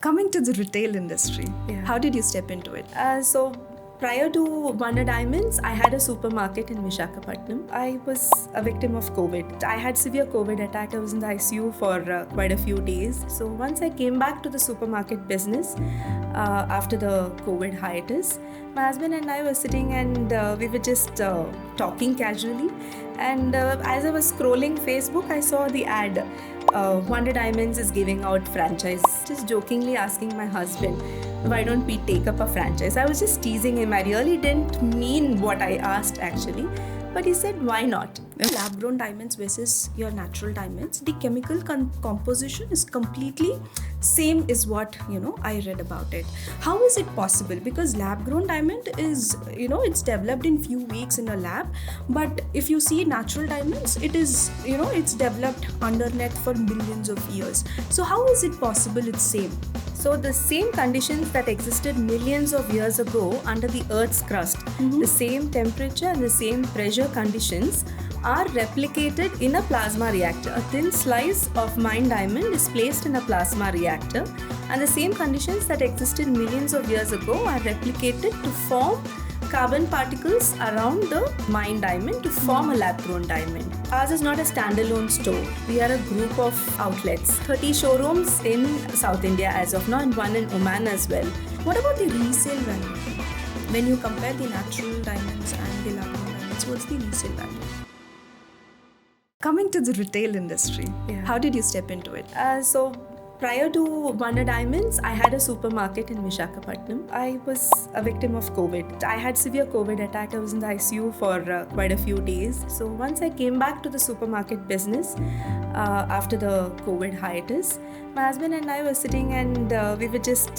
Coming to the retail industry, how did you step into it? So prior to Wondr Diamonds, I had a supermarket in Visakhapatnam. I was a victim of COVID. I had severe COVID attack. I was in the ICU for quite a few days. So once I came back to the supermarket business after the COVID hiatus, my husband and I were sitting and we were just talking casually. And as I was scrolling Facebook, I saw the ad. Wondr Diamonds is giving out franchise. Just jokingly asking my husband, why don't we take up a franchise? I was just teasing him. I really didn't mean what I asked actually. But he said, why not? Lab-grown diamonds versus your natural diamonds, the chemical composition is completely same is what, I read about it. How is it possible? Because lab-grown diamond is, it's developed in few weeks in a lab. But if you see natural diamonds, it is, it's developed under net for millions of years. So how is it possible it's same? So the same conditions that existed millions of years ago under the Earth's crust, the same temperature and the same pressure conditions are replicated in a plasma reactor. A thin slice of mined diamond is placed in a plasma reactor, and the same conditions that existed millions of years ago are replicated to form carbon particles around the mined diamond to form a lab-grown diamond. Ours is not a standalone store. We are a group of outlets. 30 showrooms in South India as of now and one in Oman as well. What about the resale value? When you compare the natural diamonds and the lab-grown diamonds, what's the resale value? Coming to the retail industry, how did you step into it? So prior to Wondr Diamonds, I had a supermarket in Visakhapatnam. I was a victim of COVID. I had severe COVID attack. I was in the ICU for quite a few days. So once I came back to the supermarket business after the COVID hiatus, my husband and I were sitting and we were just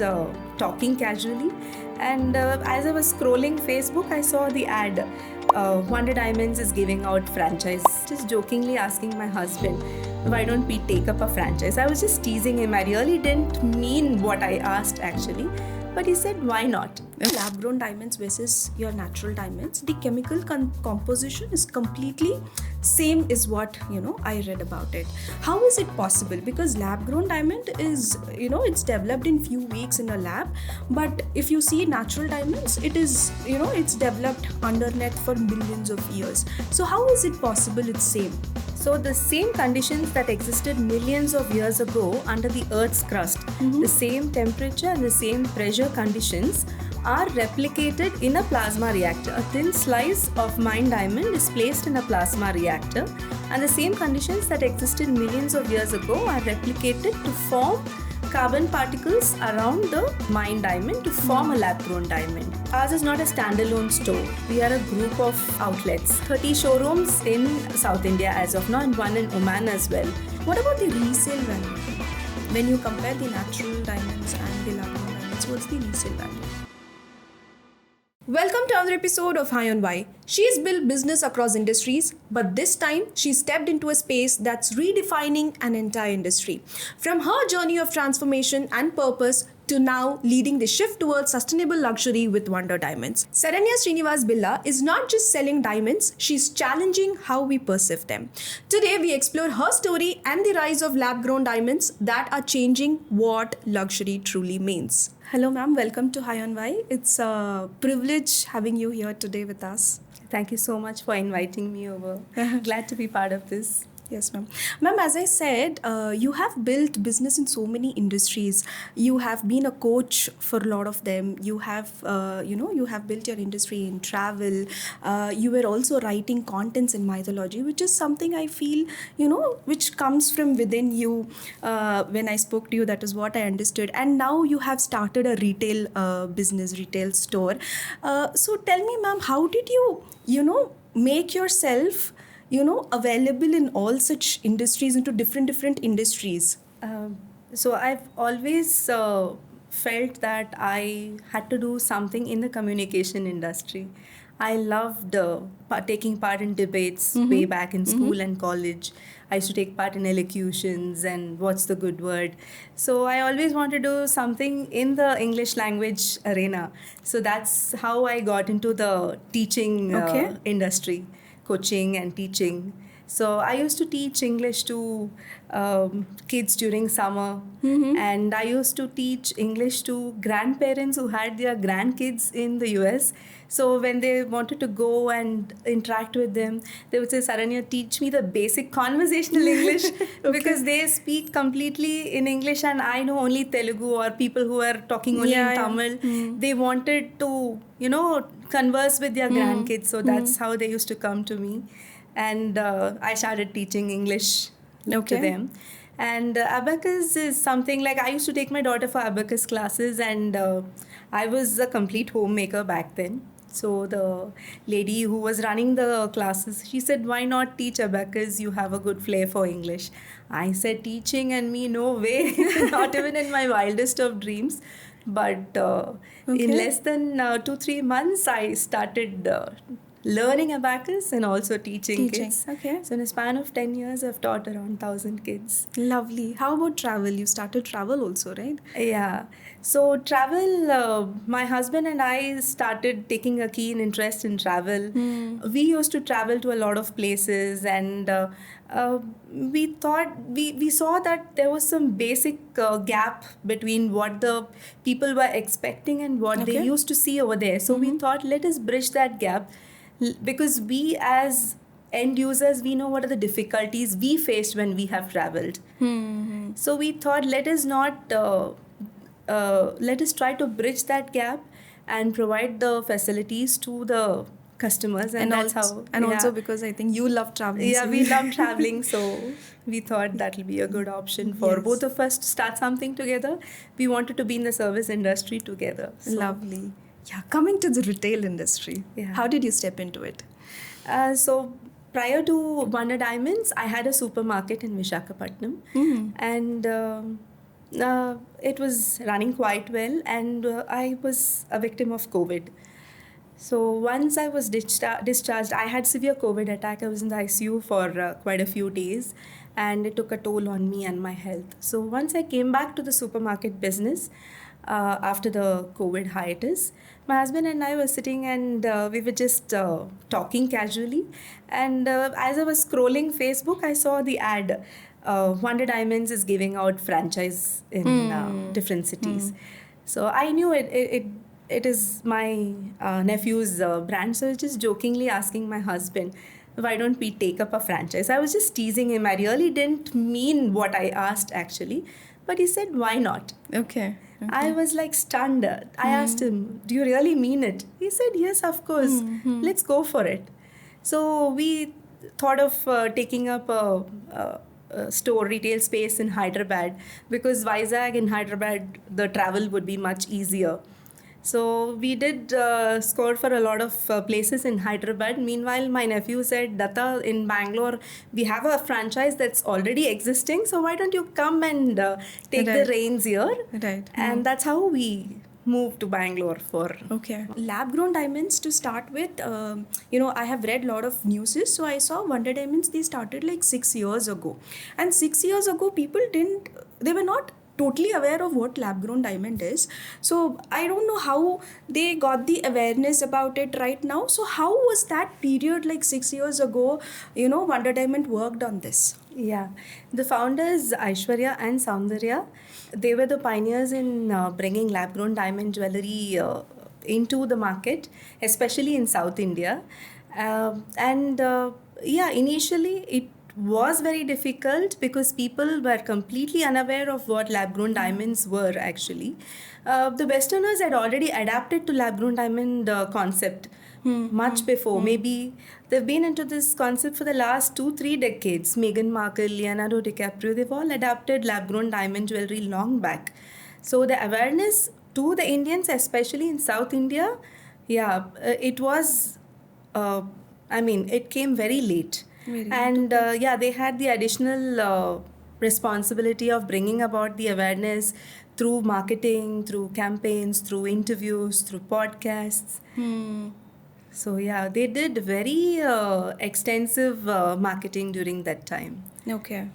talking casually. And as I was scrolling Facebook, I saw the ad. Wondr Diamonds is giving out franchise. Just jokingly asking my husband, why don't we take up a franchise? I was just teasing him. I really didn't mean what I asked actually. But he said, why not? Lab-grown diamonds versus your natural diamonds, the chemical composition is completely same is what, I read about it. How is it possible? Because lab-grown diamond is, it's developed in few weeks in a lab. But if you see natural diamonds, it is, it's developed under net for millions of years. So how is it possible it's same? So the same conditions that existed millions of years ago under the Earth's crust, the same temperature and the same pressure conditions are replicated in a plasma reactor. A thin slice of mined diamond is placed in a plasma reactor, and the same conditions that existed millions of years ago are replicated to form carbon particles around the mined diamond to form a lab-grown diamond. Ours is not a standalone store. We are a group of outlets. 30 showrooms in South India as of now and one in Oman as well. What about the resale value? When you compare the natural diamonds and the lab-grown diamonds, what's the resale value? Welcome to another episode of High on Why. She's built business across industries, but this time she stepped into a space that's redefining an entire industry. From her journey of transformation and purpose to now leading the shift towards sustainable luxury with Wondr Diamonds. Saranya Srinivas Billa is not just selling diamonds, she's challenging how we perceive them. Today we explore her story and the rise of lab-grown diamonds that are changing what luxury truly means. Hello ma'am, welcome to High on Why. It's a privilege having you here today with us. Thank you so much for inviting me over. Glad to be part of this. Yes, ma'am. Ma'am, as I said, you have built business in so many industries. You have been a coach for a lot of them. You have, you have built your industry in travel. You were also writing contents in mythology, which is something I feel, which comes from within you. When I spoke to you, that is what I understood. And now you have started a retail business, retail store. So tell me, ma'am, how did you, make yourself available in all such industries into different industries? So I've always felt that I had to do something in the communication industry. I loved taking part in debates way back in school and college. I used to take part in elocutions and what's the good word. So I always wanted to do something in the English language arena. So that's how I got into the teaching industry. Coaching and teaching. So I used to teach English to kids during summer, and I used to teach English to grandparents who had their grandkids in the US. So when they wanted to go and interact with them, they would say, Saranya, teach me the basic conversational English because they speak completely in English and I know only Telugu, or people who are talking only in Tamil. They wanted to, converse with their grandkids. So that's how they used to come to me. And I started teaching English to them. And abacus is something like, I used to take my daughter for abacus classes, and I was a complete homemaker back then. So the lady who was running the classes, she said, why not teach abacus? You have a good flair for English. I said, teaching and me, no way, not even in my wildest of dreams. But in less than 2-3 months, I started learning abacus and also teaching kids. Okay. So in a span of 10 years, I've taught around 1,000 kids. Lovely. How about travel? You started travel also, right? Yeah. So travel, my husband and I started taking a keen interest in travel. We used to travel to a lot of places, and we saw that there was some basic gap between what the people were expecting and what they used to see over there. So we thought, let us bridge that gap, because we as end users, we know what are the difficulties we faced when we have traveled. So we thought, let us try to bridge that gap and provide the facilities to the customers, and that's how. And also because I think you love traveling. Yeah, so we love traveling, so we thought that will be a good option for both of us to start something together. We wanted to be in the service industry together. So. Lovely. Yeah, coming to the retail industry, how did you step into it? So prior to Wondr Diamonds, I had a supermarket in Visakhapatnam, and it was running quite well, and I was a victim of COVID. So once I was discharged, I had severe COVID attack. I was in the ICU for quite a few days, and it took a toll on me and my health. So once I came back to the supermarket business, after the COVID hiatus, my husband and I were sitting, and we were just talking casually. And as I was scrolling Facebook, I saw the ad, Wondr Diamonds is giving out franchise in different cities. So I knew it is my nephew's brand. So I was just jokingly asking my husband, why don't we take up a franchise? I was just teasing him. I really didn't mean what I asked actually. But he said, why not? Okay. I was like stunned. I asked him, do you really mean it? He said, yes, of course. Let's go for it. So we thought of taking up a store retail space in Hyderabad, because Vizag and Hyderabad, the travel would be much easier. So we did score for a lot of places in Hyderabad. Meanwhile, my nephew said, Datta, in Bangalore, we have a franchise that's already existing. So why don't you come and take the reins here? Right. And that's how we moved to Bangalore for. Okay. Lab grown diamonds to start with, I have read a lot of newses. So I saw Wondr Diamonds, they started like 6 years ago. And 6 years ago, people they were not totally aware of what lab grown diamond is. So I don't know how they got the awareness about it right now. So how was that period like 6 years ago, Wondr Diamond worked on this? Yeah. The founders, Aishwarya and Soundarya, they were the pioneers in bringing lab grown diamond jewelry into the market, especially in South India. Initially it was very difficult because people were completely unaware of what lab-grown diamonds were actually. The Westerners had already adapted to lab-grown diamond concept much before. Maybe they've been into this concept for the last 2-3 decades. Meghan Markle, Leonardo DiCaprio, they've all adapted lab-grown diamond jewelry long back. So the awareness to the Indians, especially in South India, it was, it came very late. They had the additional responsibility of bringing about the awareness through marketing, through campaigns, through interviews, through podcasts. So they did very extensive marketing during that time. Okay.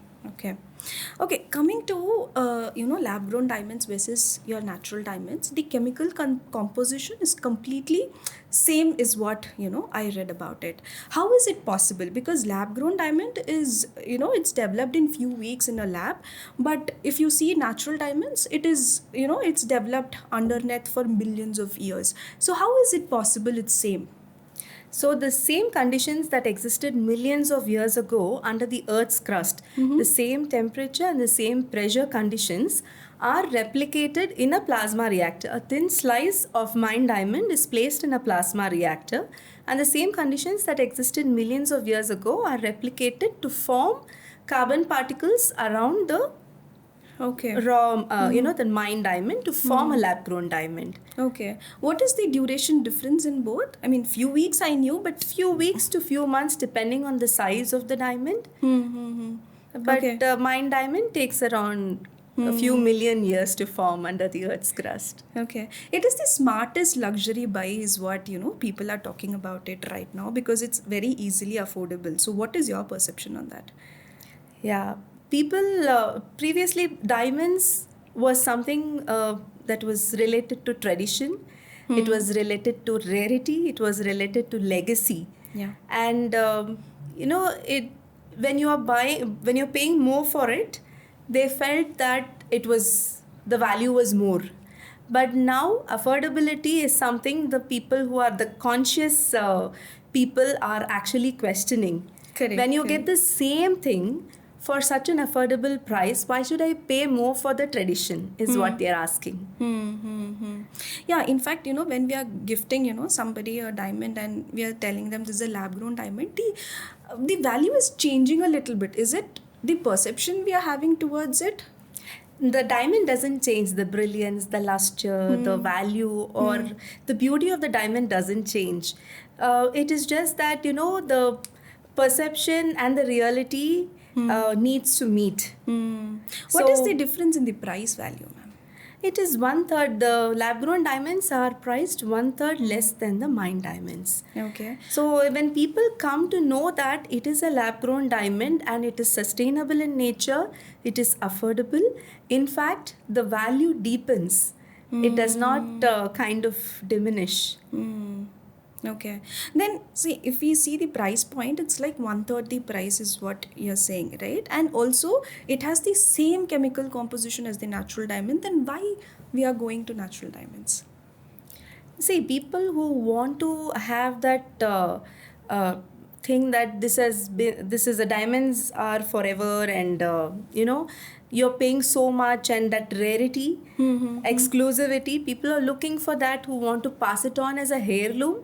Okay, coming to lab grown diamonds versus your natural diamonds, the chemical composition is completely same is what I read about it. How is it possible? Because lab grown diamond is, it's developed in few weeks in a lab, but if you see natural diamonds, it is, it's developed underneath for millions of years. So how is it possible it's same? So the same conditions that existed millions of years ago under the Earth's crust, the same temperature and the same pressure conditions are replicated in a plasma reactor. A thin slice of mined diamond is placed in a plasma reactor, and the same conditions that existed millions of years ago are replicated to form carbon particles around the Okay. raw, the mined diamond to form a lab-grown diamond. Okay. What is the duration difference in both? I mean, few weeks I knew, but Few weeks to few months depending on the size of the diamond. But Okay. mined diamond takes around a few million years to form under the Earth's crust. Okay. It is the smartest luxury buy is what, people are talking about it right now because it's very easily affordable. So what is your perception on that? Yeah, people previously diamonds was something that was related to tradition. It was related to rarity. It was related to legacy. Yeah. And it when you are buying, when you're paying more for it, they felt that it was the value was more. But now affordability is something the people who are the conscious people are actually questioning. Correct, When you correct. get the same thing for such an affordable price, why should I pay more for the tradition is what they're asking. Yeah, in fact, when we are gifting, somebody a diamond and we are telling them this is a lab grown diamond, the value is changing a little bit. Is it the perception we are having towards it? The diamond doesn't change, the brilliance, the luster, the value, or the beauty of the diamond doesn't change. It is just that, the perception and the reality needs to meet. What is So- the difference in the price value, ma'am? It is 1/3. The lab grown diamonds are priced 1/3 less than the mined diamonds. Okay. So when people come to know that it is a lab grown diamond and it is sustainable in nature, it is affordable, in fact, the value deepens. It does not kind of diminish. Okay. Then see, if we see the price point, it's like 1/3 the price is what you're saying, right? And also it has the same chemical composition as the natural diamond. Then why we are going to natural diamonds? See, people who want to have that thing that this is the diamonds are forever, and you're paying so much, and that rarity, exclusivity, people are looking for that, who want to pass it on as a heirloom.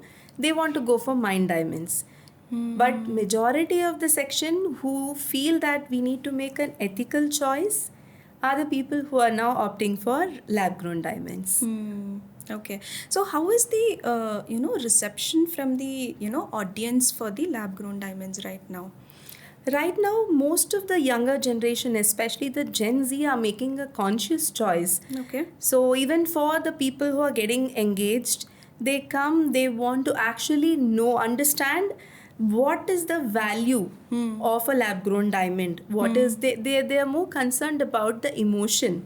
They want to go for mined diamonds. But majority of the section who feel that we need to make an ethical choice are the people who are now opting for lab grown diamonds. Okay. So how is the reception from the audience for the lab grown diamonds right now? Right now, most of the younger generation, especially the Gen Z, are making a conscious choice. Okay. So even for the people who are getting engaged, they want to actually understand what is the value of a lab grown diamond. What is they are more concerned about the emotion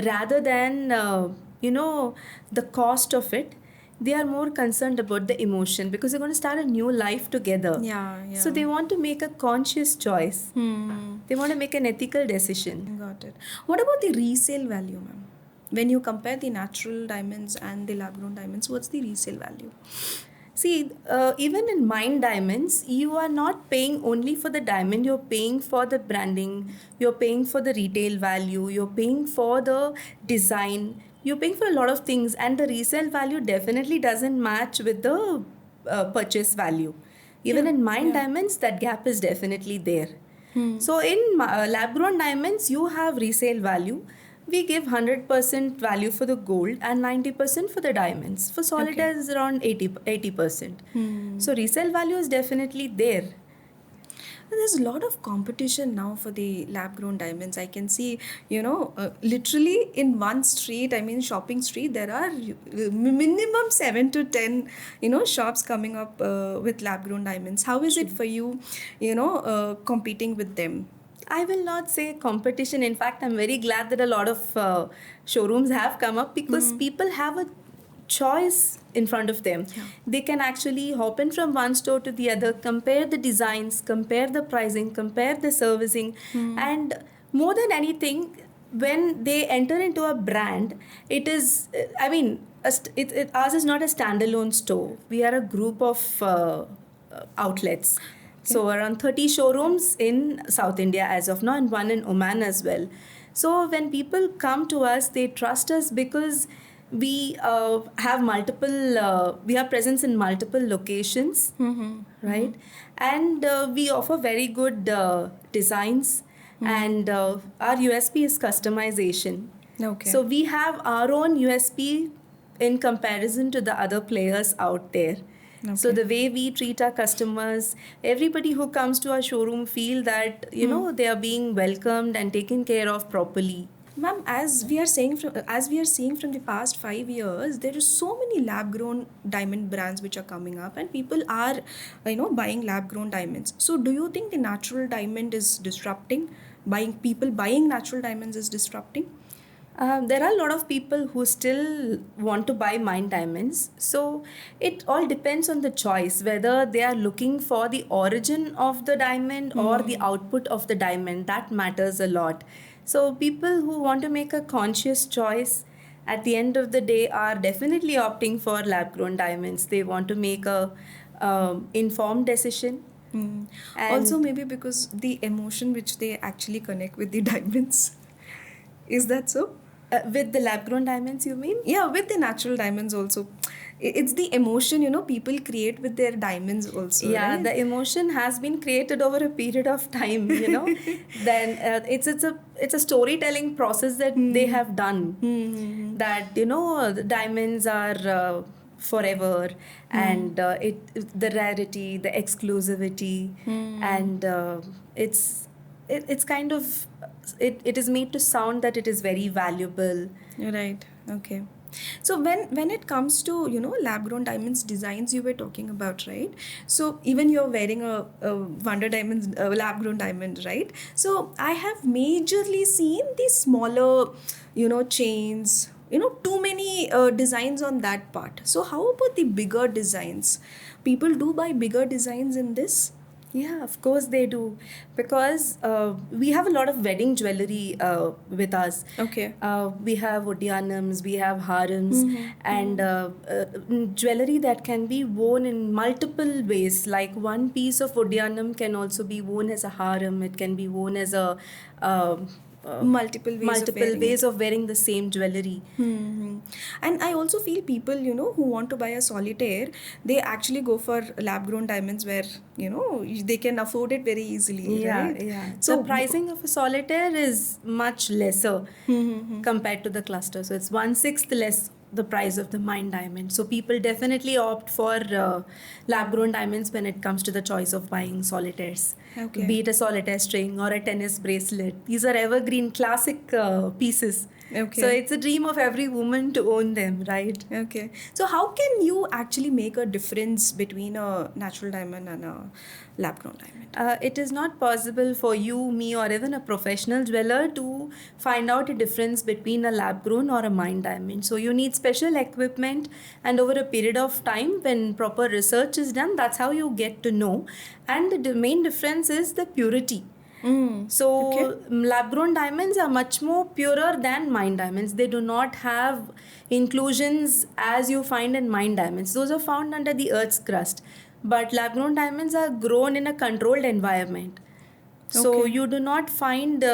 rather than the cost of it. They are more concerned about the emotion because they're going to start a new life together. Yeah. So they want to make a conscious choice. They want to make an ethical decision. Got it. What about the resale value, ma'am? When you compare the natural diamonds and the lab grown diamonds, what's the resale value? See, even in mined diamonds, you are not paying only for the diamond, you're paying for the branding, you're paying for the retail value, you're paying for the design, you're paying for a lot of things, and the resale value definitely doesn't match with the purchase value. Even in mined diamonds, that gap is definitely there. So in lab grown diamonds, you have resale value. We give 100% value for the gold and 90% for the diamonds. For solitaire is around 80%. So resale value is definitely there. There's a lot of competition now for the lab grown diamonds. I can see, literally in one street, I mean, shopping street, there are minimum 7 to 10, shops coming up with lab grown diamonds. How is it for you, competing with them? I will not say competition. In fact, I'm very glad that a lot of showrooms have come up because people have a choice in front of them. Yeah. They can actually hop in from one store to the other, compare the designs, compare the pricing, compare the servicing, and more than anything, when they enter into a brand, it is, I mean, ours is not a standalone store. We are a group of outlets. So around 30 showrooms in South India as of now, and one in Oman as well. So when people come to us, they trust us because we have multiple, we have presence in multiple locations, right? And we offer very good designs, and our USP is customization. Okay. So we have our own USP in comparison to the other players out there. So Okay. the way we treat our customers, everybody who comes to our showroom feel that, you know, they are being welcomed and taken care of properly. Ma'am, as we are seeing from the past 5 years, there are so many lab-grown diamond brands which are coming up, and people are, buying lab-grown diamonds. So, do you think the natural diamond is disrupting? Buying natural diamonds is disrupting? There are a lot of people who still want to buy mined diamonds. So it all depends on the choice, whether they are looking for the origin of the diamond or the output of the diamond. That matters a lot. So people who want to make a conscious choice at the end of the day are definitely opting for lab grown diamonds. They want to make a informed decision. And Also, maybe because the emotion which they actually connect with the diamonds. Is that so? with the lab grown diamonds, you mean? Yeah, with the natural diamonds also. It's the emotion, people create with their diamonds also. Yeah, right? the emotion has been created over a period of time, you know. Then it's a storytelling process that they have done. That, you know, the diamonds are forever, and the rarity, the exclusivity, and it's kind of it is made to sound that it is very valuable. Right. Okay. So when it comes to lab grown diamonds designs you were talking about, right? So even you're wearing a Wondr Diamonds lab grown diamond, right? So I have majorly seen these smaller chains, too many designs on that part. So how about the bigger designs? People do buy bigger designs in this? Yeah, of course they do, because we have a lot of wedding jewelry with us. Okay. We have Udyanams, we have harems, and jewelry that can be worn in multiple ways. Like one piece of Udyanam can also be worn as a harem. It can be worn as a Multiple ways of wearing the same jewelry. And I also feel people, who want to buy a solitaire, they actually go for lab grown diamonds where, they can afford it very easily. Yeah, right? yeah. So So the pricing of a solitaire is much lesser compared to the cluster. So it's 1/6 less the price of the mined diamond. So people definitely opt for lab-grown diamonds when it comes to the choice of buying solitaires. Okay. Be it a solitaire string or a tennis bracelet. These are evergreen classic pieces. Okay. So it's a dream of every woman to own them, right? Okay. So how can you actually make a difference between a natural diamond and a lab grown diamond? It is not possible for you, me, or even a professional jeweler to find out a difference between a lab grown or a mined diamond. So you need special equipment, and over a period of time, when proper research is done, that's how you get to know. And the main difference is the purity. So lab-grown diamonds are much more purer than mined diamonds. They do not have inclusions as you find in mined diamonds. Those are found under the earth's crust. But lab-grown diamonds are grown in a controlled environment. So Okay. you do not find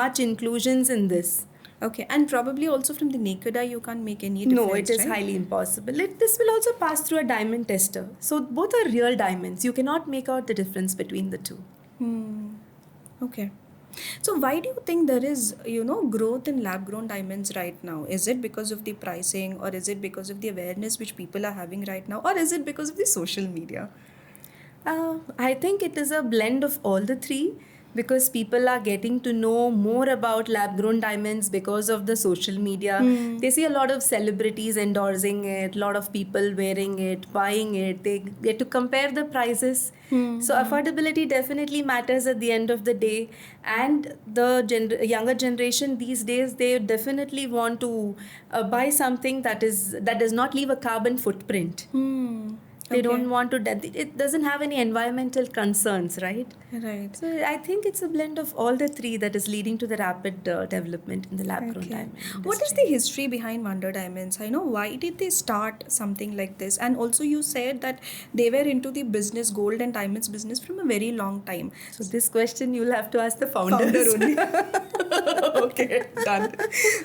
much inclusions in this. Okay. And probably also from the naked eye, you can't make any difference. No, it is right? highly impossible. This will also pass through a diamond tester. So both are real diamonds. You cannot make out the difference between the two. Okay. So why do you think there is, growth in lab-grown diamonds right now? Is it because of the pricing, or is it because of the awareness which people are having right now, or is it because of the social media? I think it is a blend of all the three, because people are getting to know more about lab grown diamonds because of the social media. They see a lot of celebrities endorsing it, a lot of people wearing it, buying it. They get to compare the prices. So affordability definitely matters at the end of the day. And the younger generation these days, they definitely want to buy something that does not leave a carbon footprint. They Okay. don't want to, it doesn't have any environmental concerns, right? Right. So I think it's a blend of all the three that is leading to the rapid development in the lab-grown diamond industry. What is the history behind Wondr Diamonds? I know, why did they start something like this? And also you said that they were into the business, gold and diamonds business from a very long time. So this question you'll have to ask the founders. Founder only. Okay, done.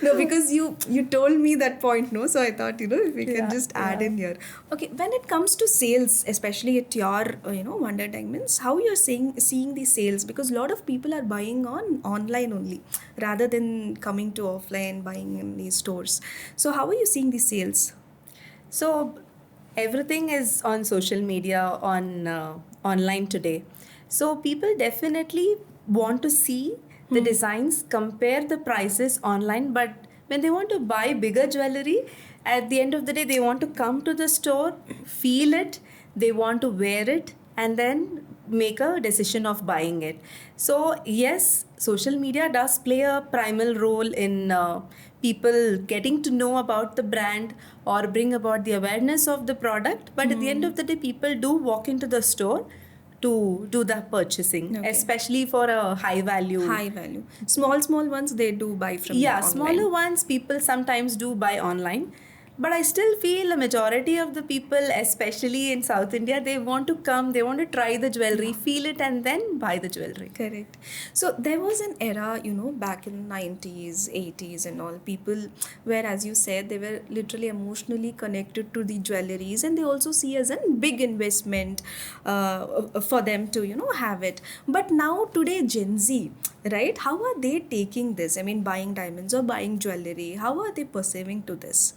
No, because you told me that point, no? So I thought, if we can just add in here. Okay, when it comes to sales, especially at your, Wondr Diamonds, how you're seeing the sales? Because a lot of people are buying online only, rather than coming to offline, buying in these stores. So how are you seeing the sales? So everything is on social media, on online today. So people definitely want to see the designs, compare the prices online, but when they want to buy bigger jewelry, at the end of the day, they want to come to the store, feel it, they want to wear it, and then make a decision of buying it. So yes, social media does play a primal role in people getting to know about the brand or bring about the awareness of the product. But at the end of the day, people do walk into the store to do the purchasing, Okay. especially for a high value. High value. Small ones they do buy from Yeah, online. smaller ones people sometimes do buy online. But I still feel a majority of the people, especially in South India, they want to come, they want to try the jewelry, feel it, and then buy the jewelry. Correct. So there was an era, back in 90s, 80s and all, people where, as you said, they were literally emotionally connected to the jewelries, and they also see as a big investment for them to, have it. But now today, Gen Z, right? How are they taking this? I mean, buying diamonds or buying jewelry, how are they perceiving to this?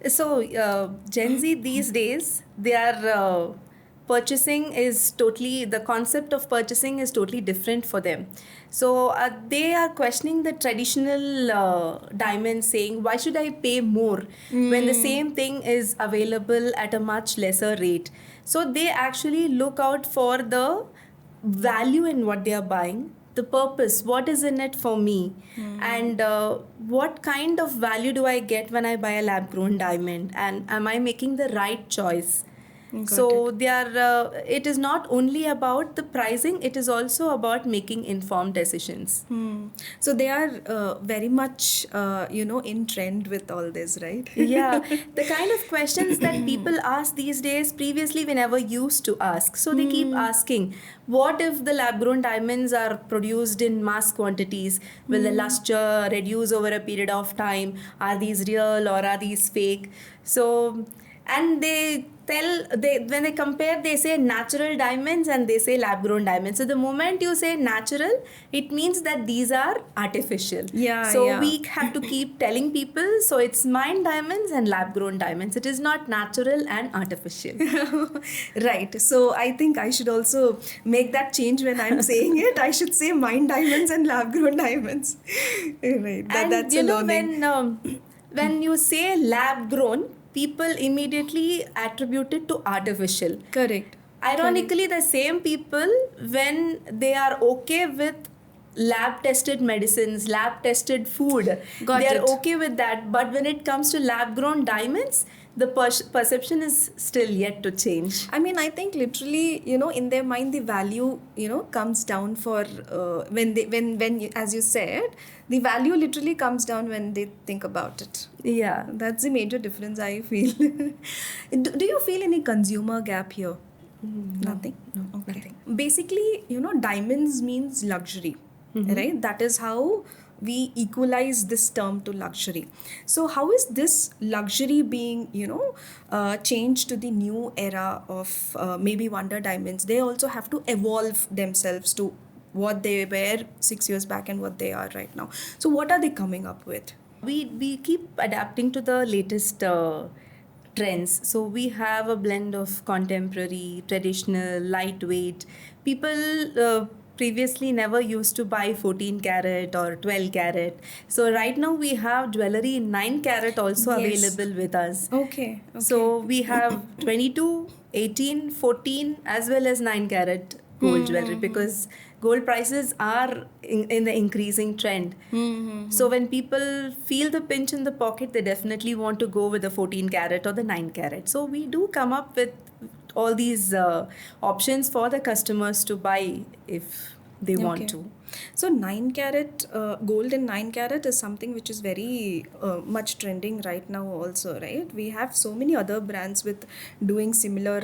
So Gen Z these days, they are purchasing is totally, the concept of purchasing is totally different for them. So they are questioning the traditional diamonds, saying, why should I pay more when the same thing is available at a much lesser rate? So they actually look out for the value in what they are buying, the purpose, what is in it for me, and what kind of value do I get when I buy a lab grown diamond, and am I making the right choice? So they are it is not only about the pricing, it is also about making informed decisions. So they are very much, in trend with all this, right? Yeah, the kind of questions that people ask these days, previously we never used to ask. So they keep asking, what if the lab grown diamonds are produced in mass quantities? Will the luster reduce over a period of time? Are these real or are these fake? So, and when they compare, they say natural diamonds and they say lab grown diamonds. So the moment you say natural, it means that these are artificial. So we have to keep telling people, so it's mined diamonds and lab grown diamonds. It is not natural and artificial. Right. So I think I should also make that change when I'm saying it. I should say mined diamonds and lab grown diamonds. Right. That's a learning. When you say lab grown, people immediately attribute it to artificial. Correct. Ironically, the same people, when they are okay with lab tested medicines, lab tested food, they are okay with that. But when it comes to lab grown diamonds, the perception is still yet to change. I mean, I think literally, in their mind, the value, comes down for when as you said, the value literally comes down when they think about it. Yeah. That's the major difference I feel. Do you feel any consumer gap here? Nothing? No, nothing. Basically, diamonds means luxury, right? That is how we equalize this term to luxury. So how is this luxury being, changed to the new era of maybe Wondr Diamonds? They also have to evolve themselves to what they were 6 years back and what they are right now. So what are they coming up with? We keep adapting to the latest trends. So we have a blend of contemporary, traditional, lightweight. People previously never used to buy 14 carat or 12 carat. So right now we have jewelry in 9 carat also Yes. available with us. Okay. So we have 22, 18, 14 as well as 9 carat gold jewelry because gold prices are in the increasing trend. So when people feel the pinch in the pocket, they definitely want to go with the 14 carat or the 9 carat. So we do come up with all these options for the customers to buy if they want to. So 9 carat gold and 9 carat is something which is very much trending right now also, right? We have so many other brands with doing similar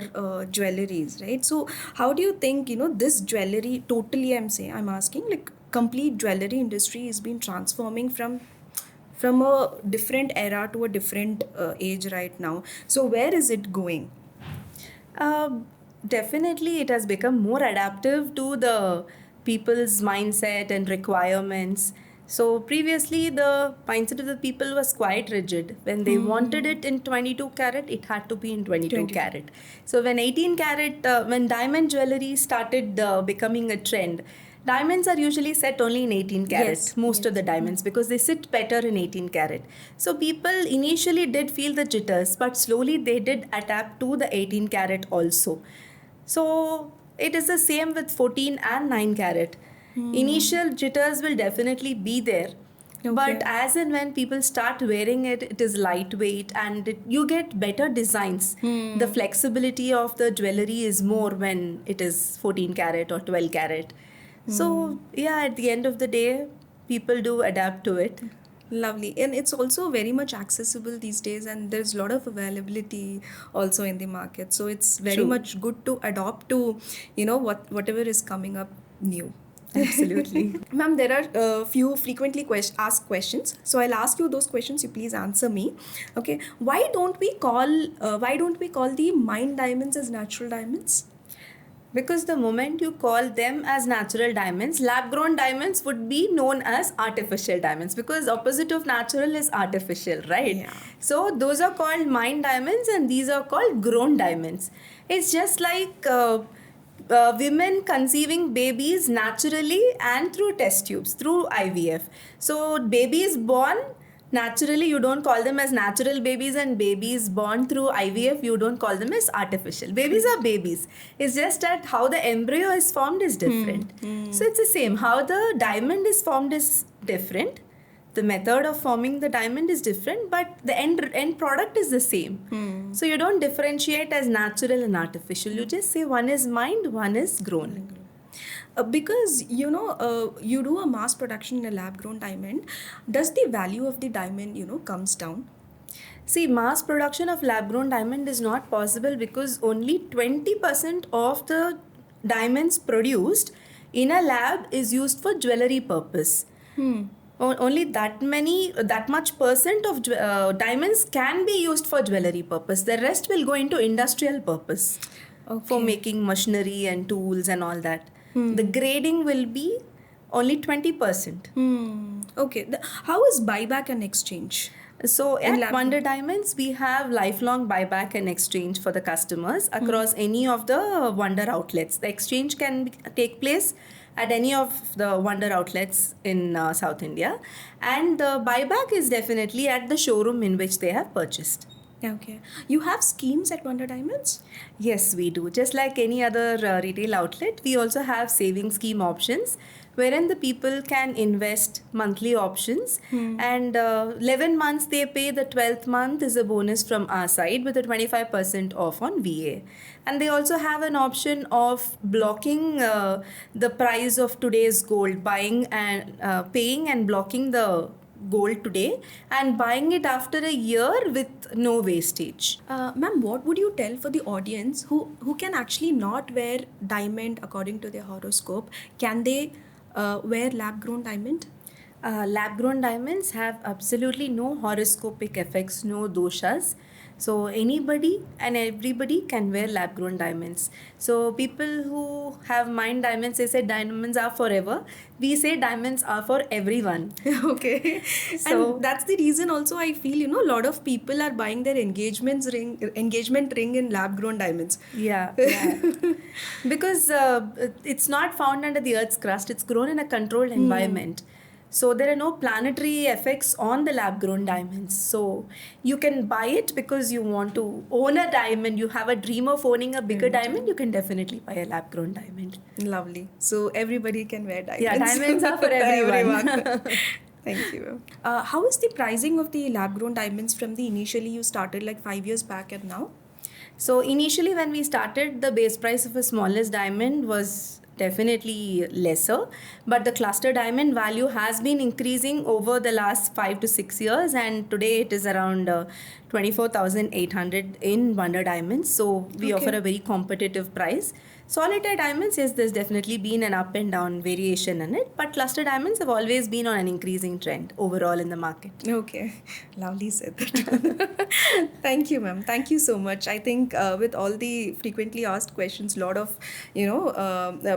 jewelries, right? So how do you think, this jewelry totally, I'm asking, like complete jewelry industry has been transforming from a different era to a different age right now. So where is it going? Definitely, it has become more adaptive to the people's mindset and requirements. So previously, the mindset of the people was quite rigid. When they wanted it in 22 carat, it had to be in 22 carat. So when 18 carat, when diamond jewelry started becoming a trend, diamonds are usually set only in 18 carat, most of the diamonds, because they sit better in 18 carat. So people initially did feel the jitters, but slowly they did adapt to the 18 carat also. So it is the same with 14 and 9 carat. Initial jitters will definitely be there. But as and when people start wearing it, it is lightweight and you get better designs. The flexibility of the jewelry is more when it is 14 carat or 12 carat. So, yeah, at the end of the day, people do adapt to it. Lovely. And it's also very much accessible these days, and there's a lot of availability also in the market. So it's very much good to adopt to, whatever is coming up new. Absolutely. Ma'am, there are a few frequently asked questions. So I'll ask you those questions. You please answer me. Okay. Why don't we call the mined diamonds as natural diamonds? Because the moment you call them as natural diamonds, lab-grown diamonds would be known as artificial diamonds because opposite of natural is artificial, right? Yeah. So those are called mined diamonds and these are called grown diamonds. It's just like women conceiving babies naturally and through test tubes, through IVF. So baby is born naturally, you don't call them as natural babies, and babies born through IVF, you don't call them as artificial. Babies are babies. It's just that how the embryo is formed is different. So it's the same. How the diamond is formed is different. The method of forming the diamond is different, but the end product is the same. So you don't differentiate as natural and artificial. You just say one is mined, one is grown. Because you do a mass production in a lab grown diamond, does the value of the diamond comes down? See, mass production of lab grown diamond is not possible because only 20% of the diamonds produced in a lab is used for jewelry purpose. Only that much percent of diamonds can be used for jewelry purpose. The rest will go into industrial purpose for making machinery and tools and all that. The grading will be only 20%. Okay. How is buyback and exchange? So at Wondr Diamonds, we have lifelong buyback and exchange for the customers across any of the Wondr outlets. The exchange can take place at any of the Wondr outlets in South India. And the buyback is definitely at the showroom in which they have purchased. Okay. You have schemes at Wondr Diamonds? Yes, we do. Just like any other retail outlet, we also have saving scheme options wherein the people can invest monthly options and 11 months they pay, the 12th month is a bonus from our side with a 25% off on VA. And they also have an option of blocking the price of today's gold, buying and paying and blocking the gold today and buying it after a year with no wastage. Ma'am, what would you tell for the audience who can actually not wear diamond according to their horoscope? Can they wear lab-grown diamond? Lab-grown diamonds have absolutely no horoscopic effects, no doshas. So anybody and everybody can wear lab grown diamonds. So people who have mined diamonds, they say diamonds are forever. We say diamonds are for everyone. Okay. So- And that's the reason also I feel, a lot of people are buying their engagement ring in lab grown diamonds. Yeah. Because it's not found under the Earth's crust, it's grown in a controlled environment. So there are no planetary effects on the lab grown diamonds. So you can buy it because you want to own a diamond, you have a dream of owning a bigger diamond, you can definitely buy a lab grown diamond. Lovely. So everybody can wear diamonds. Yeah, diamonds are for everyone. Thank you. How is the pricing of the lab grown diamonds from the initially you started like 5 years back and now? So initially when we started, the base price of a smallest diamond was definitely lesser, but the cluster diamond value has been increasing over the last 5 to 6 years, and today it is around 24,800 in Wondr Diamonds. So we offer a very competitive price. Solitaire diamonds, yes, there's definitely been an up and down variation in it, but cluster diamonds have always been on an increasing trend overall in the market. Okay, lovely said that. Thank you, ma'am. Thank you so much. I think with all the frequently asked questions, a lot of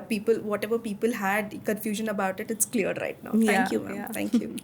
people, whatever people had confusion about it, it's cleared right now. Thank you, ma'am. Yeah. Thank you.